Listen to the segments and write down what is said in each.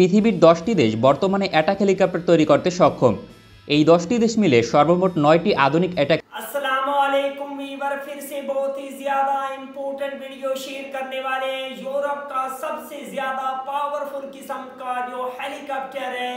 পৃথিবীর 10টি দেশ বর্তমানে অ্যাটাক হেলিকপ্টার তৈরি করতে সক্ষম। এই 10টি দেশ মিলে সর্বমোট 9টি আধুনিক অ্যাটাক। अस्सलामु अलैकुम वीवर, फिर से बहुत ही ज्यादा इम्पोर्टेंट वीडियो शेयर करने वाले हैं। यूरोप का सबसे ज्यादा पावरफुल किस्म का जो हेलीकॉप्टर है,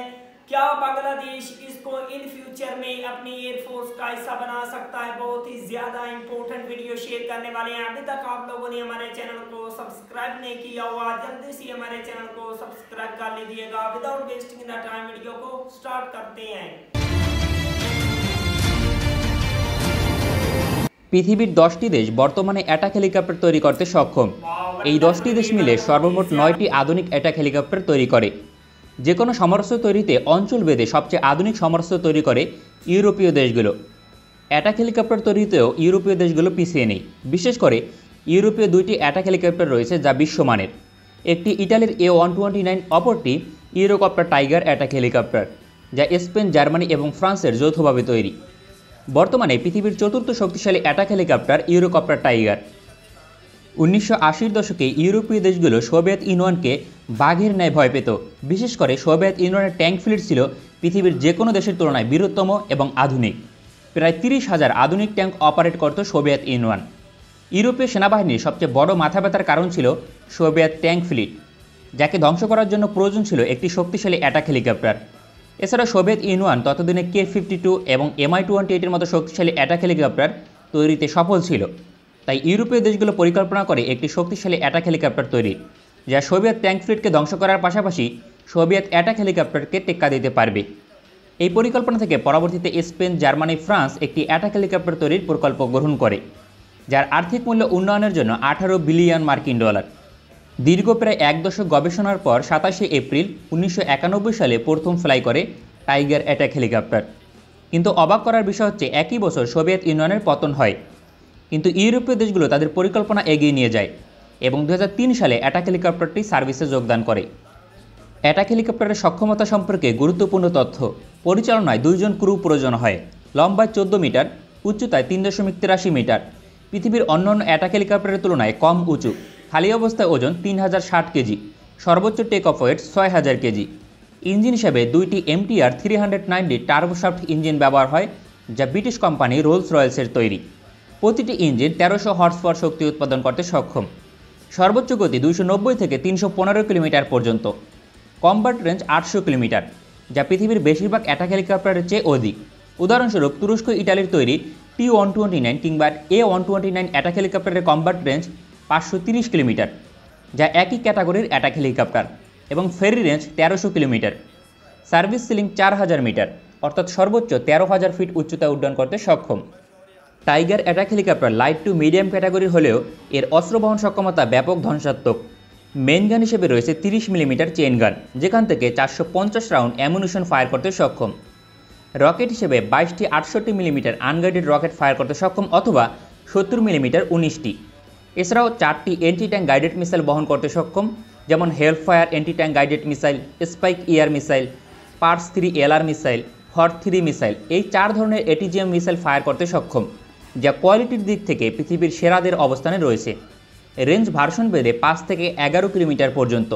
क्या बांग्लादेश इसको इन फ्यूचर में अपनी एयरफोर्स का हिस्सा बना सकता है? बहुत ही ज्यादा इम्पोर्टेंट वीडियो शेयर करने वाले हैं। अभी तक आप लोगों ने हमारे चैनल को सब्सक्राइब नहीं किया हुआ, जल्दी से हमारे चैनल को सब्सक्राइब कर लीजिएगा। Without wasting the time video को स्टार्ट करते हैं। পৃথিবীর 10টি দেশ বর্তমানে অ্যাটাক হেলিকপ্টার তৈরি করতে সক্ষম। এই 10টি দেশ মিলে সর্বমোট 9টি আধুনিক অ্যাটাক হেলিকপ্টার তৈরি করে। যে কোনো সমরাস্ত্র তৈরিতে অঞ্চলভেদে সবচেয়ে আধুনিক সমরাস্ত্র তৈরি করে ইউরোপীয় দেশগুলো। অ্যাটাক হেলিকপ্টার তৈরিতেও ইউরোপীয় দেশগুলো পিছিয়ে নেই। বিশেষ করে ইউরোপীয় 2টি অ্যাটাক হেলিকপ্টার রয়েছে যা বিশ্বমানের। একটি ইটালির A129, অপরটি ইউরোকপ্টার টাইগার অ্যাটাক হেলিকপ্টার, যা স্পেন, জার্মানি এবং ফ্রান্সের যৌথভাবে তৈরি। বর্তমানে পৃথিবীর চতুর্থ শক্তিশালী অ্যাটাক হেলিকপ্টার ইউরোকপ্টার টাইগার। 1980-র দশকে ইউরোপীয় দেশগুলো সোভিয়েত ইউনিয়নকে বাঘের ন্যায় ভয় পেত। বিশেষ করে সোভিয়েত ইউনিয়নের ট্যাঙ্ক ফ্লিট ছিল পৃথিবীর যে কোনো দেশের তুলনায় বৃহত্তম এবং আধুনিক। প্রায় 30,000 আধুনিক ট্যাঙ্ক অপারেট করত সোভিয়েত ইউনিয়ন। ইউরোপীয় সেনাবাহিনীর সবচেয়ে বড় মাথা ব্যথার কারণ ছিল সোভিয়েত ট্যাঙ্ক ফ্লিট, যাকে ধ্বংস করার জন্য প্রয়োজন ছিল একটি শক্তিশালী অ্যাটাক হেলিকপ্টার। এছাড়া সোভিয়েত ইউনিয়ন ততদিনে K-52 এবং Mi-28-এর মতো শক্তিশালী অ্যাটাক হেলিকপ্টার তৈরিতে সফল ছিল। তাই ইউরোপীয় দেশগুলো পরিকল্পনা করে একটি শক্তিশালী অ্যাটাক হেলিকপ্টার তৈরি, যা সোভিয়েত ট্যাঙ্ক ফ্লিটকে ধ্বংস করার পাশাপাশি সোভিয়েত অ্যাটাক হেলিকপ্টারকে টেক্কা দিতে পারবে। এই পরিকল্পনা থেকে পরবর্তীতে স্পেন, জার্মানি, ফ্রান্স একটি অ্যাটাক হেলিকপ্টার তৈরির প্রকল্প গ্রহণ করে, যার আর্থিক মূল্য উন্নয়নের জন্য $18 বিলিয়ন। দীর্ঘ প্রায় 1 দশক গবেষণার পর 27শে এপ্রিল 1991 সালে প্রথম ফ্লাই করে টাইগার অ্যাটাক হেলিকপ্টার। কিন্তু অবাক করার বিষয় হচ্ছে একই বছর সোভিয়েত ইউনিয়নের পতন হয়, কিন্তু ইউরোপীয় দেশগুলো তাদের পরিকল্পনা এগিয়ে নিয়ে যায় এবং 2003 সালে অ্যাটাক হেলিকপ্টারটি সার্ভিসে যোগদান করে। অ্যাটাক হেলিকপ্টারের সক্ষমতা সম্পর্কে গুরুত্বপূর্ণ তথ্য: পরিচালনায় 2 জন ক্রু প্রয়োজন হয়, লম্বায় 14 মিটার, উচ্চতায় 3.83 মিটার, পৃথিবীর অন্যান্য অ্যাটাক হেলিকপ্টারের তুলনায় কম উঁচু, খালি অবস্থায় ওজন 3060 কেজি, সর্বোচ্চ take off weight 6000 KG. Engine হিসেবে 2টি MTR 390 টার্বোশাফট ইঞ্জিন ব্যবহার হয়, যা ব্রিটিশ কোম্পানি রোলস রয়েলসের তৈরি। প্রতিটি ইঞ্জিন 1300 হর্স পাওয়ার শক্তি উৎপাদন করতে সক্ষম। সর্বোচ্চ গতি 290 থেকে 315 কিলোমিটার পর্যন্ত। কম্ব্যাট রেঞ্জ 800 কিলোমিটার, যা পৃথিবীর বেশিরভাগ অ্যাটাক হেলিকপ্টারের চেয়ে অধিক। উদাহরণস্বরূপ তুরস্ক, ইটালির তৈরি T129 কিংবা A129 অ্যাটাক হেলিকপ্টারের কম্ব্যাট রেঞ্জ 530 কিলোমিটার, যা একই ক্যাটাগরির অ্যাটাক হেলিকপ্টার, এবং ferry range 1300 kilometre. Service ceiling 4000 metre, অর্থাৎ সর্বোচ্চ 13,000 ফিট উচ্চতায় উড্ডয়ন করতে সক্ষম। Tiger attack helicopter light to medium ক্যাটাগরির হলেও এর অস্ত্র বহন সক্ষমতা ব্যাপক ধ্বংসাত্মক। মেইন গান হিসেবে রয়েছে 30 মিলিমিটার চেইন গান, যেখান থেকে 450 রাউন্ড অ্যামুনিশন ফায়ার করতে সক্ষম। রকেট হিসেবে 22টি 68 মিলিমিটার আনগাইডেড রকেট ফায়ার করতে সক্ষম, অথবা 70 মিলিমিটার 19টি। এছাড়াও 4টি এন্টি ট্যাঙ্ক গাইডেড মিসাইল বহন করতে সক্ষম, যেমন Hellfire anti tank guided missile, spike air missile, Pars 3 LR missile, HOT 3 missile. এই 4 ধরনের ATGM মিসাইল ফায়ার করতে সক্ষম, যা কোয়ালিটির দিক থেকে পৃথিবীর সেরাদের অবস্থানে রয়েছে। রেঞ্জ ভার্সন ভেদে 5 থেকে 11 কিলোমিটার পর্যন্ত।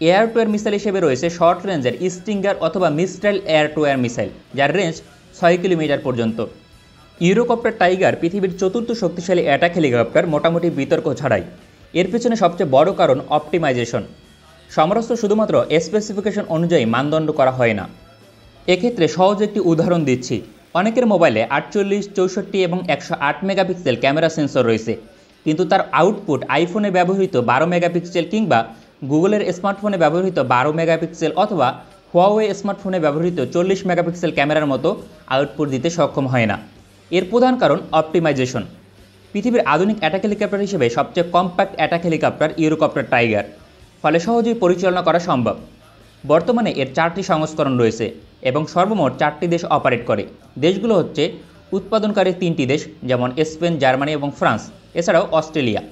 এয়ার টু এয়ার মিসাইল হিসেবে রয়েছে শর্ট রেঞ্জের স্টিঙ্গার অথবা Mistral air two air missile, যার রেঞ্জ 6 কিলোমিটার পর্যন্ত। ইউরোকপ্টার টাইগার পৃথিবীর চতুর্থ শক্তিশালী অ্যাটাক হেলিকপ্টার, মোটামুটি বিতর্ক ছাড়াই। এর পেছনে সবচেয়ে বড় কারণ অপটিমাইজেশন। সমরাস্ত্র শুধুমাত্র স্পেসিফিকেশন অনুযায়ী মানদণ্ড করা হয় না। এক্ষেত্রে সহজ একটি উদাহরণ দিচ্ছি। অনেকের মোবাইলে 48, 64 এবং 108 মেগাপিক্সেল ক্যামেরা সেন্সর রয়েছে, কিন্তু তার আউটপুট আইফোনে ব্যবহৃত 12 মেগাপিক্সেল কিংবা গুগলের স্মার্টফোনে ব্যবহৃত 12 মেগাপিক্সেল অথবা হুয়াওয়ে স্মার্টফোনে ব্যবহৃত 40 মেগাপিক্সেল ক্যামেরার মতো আউটপুট দিতে সক্ষম হয় না। এর প্রধান কারণ অপটিমাইজেশন। পৃথিবীর আধুনিক অ্যাটাক হেলিকপ্টার হিসেবে সবচেয়ে কম্প্যাক্ট অ্যাটাক হেলিকপ্টার ইউরোকপ্টার টাইগার, ফলে সহজেই পরিচালনা করা সম্ভব। বর্তমানে এর 4টি সংস্করণ রয়েছে এবং সর্বমোট 4টি দেশ অপারেট করে। দেশগুলো হচ্ছে উৎপাদনকারী 3টি দেশ, যেমন স্পেন, জার্মানি এবং ফ্রান্স, এছাড়াও অস্ট্রেলিয়া।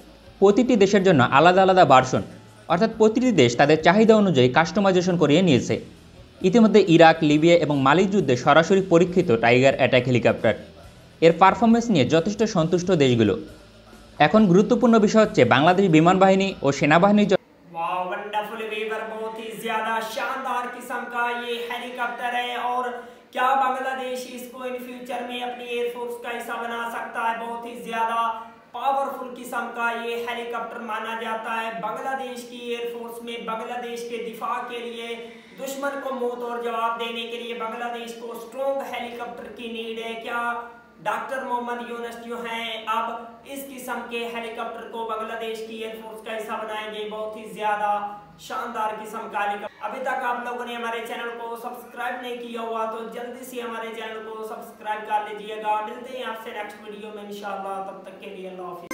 প্রতিটি দেশের জন্য আলাদা আলাদা ভার্সন, অর্থাৎ প্রতিটি দেশ তাদের চাহিদা অনুযায়ী কাস্টমাইজেশন করিয়ে নিয়েছে। ইতিমধ্যে ইরাক, লিবিয়া এবং মালি যুদ্ধে সরাসরি পরীক্ষিত টাইগার অ্যাটাক হেলিকপ্টার। এর পারফরমেন্স নিয়ে যথেষ্ট সন্তুষ্ট দেশগুলো। এখন গুরুত্বপূর্ণ বিষয় হচ্ছে বাংলাদেশ বিমান বাহিনী ও সেনাবাহিনীর ज्यादा शानदार किस्म का ये हेलीकॉप्टर है और क्या बांग्लादेश इसको इन फ्यूचर में अपनी एयरफोर्स का हिस्सा बना सकता है। बहुत ही ज्यादा पावरफुल किस्म का ये हेलीकॉप्टर माना जाता है। बांग्लादेश की एयरफोर्स में बांग्लादेश के दिफा के लिए, दुश्मन को मुंह तोड़ जवाब देने के लिए बांग्लादेश को स्ट्रॉन्ग हेलीकॉप्टर की नीड है। क्या डॉक्टर मोहम्मद यूनुस जो हैं अब इस किस्म के हेलीकॉप्टर को बांग्लादेश की एयरफोर्स का हिस्सा बनाएंगे। बहुत ही ज्यादा शानदार किस्म का हेलीकॉप्टर। अभी तक आप लोगों ने हमारे चैनल को सब्सक्राइब नहीं किया हुआ तो जल्दी से हमारे चैनल को सब्सक्राइब कर लीजिएगा। मिलते हैं आपसे नेक्स्ट वीडियो में इंशाल्लाह, तब तक के लिए अल्लाह हाफिज़।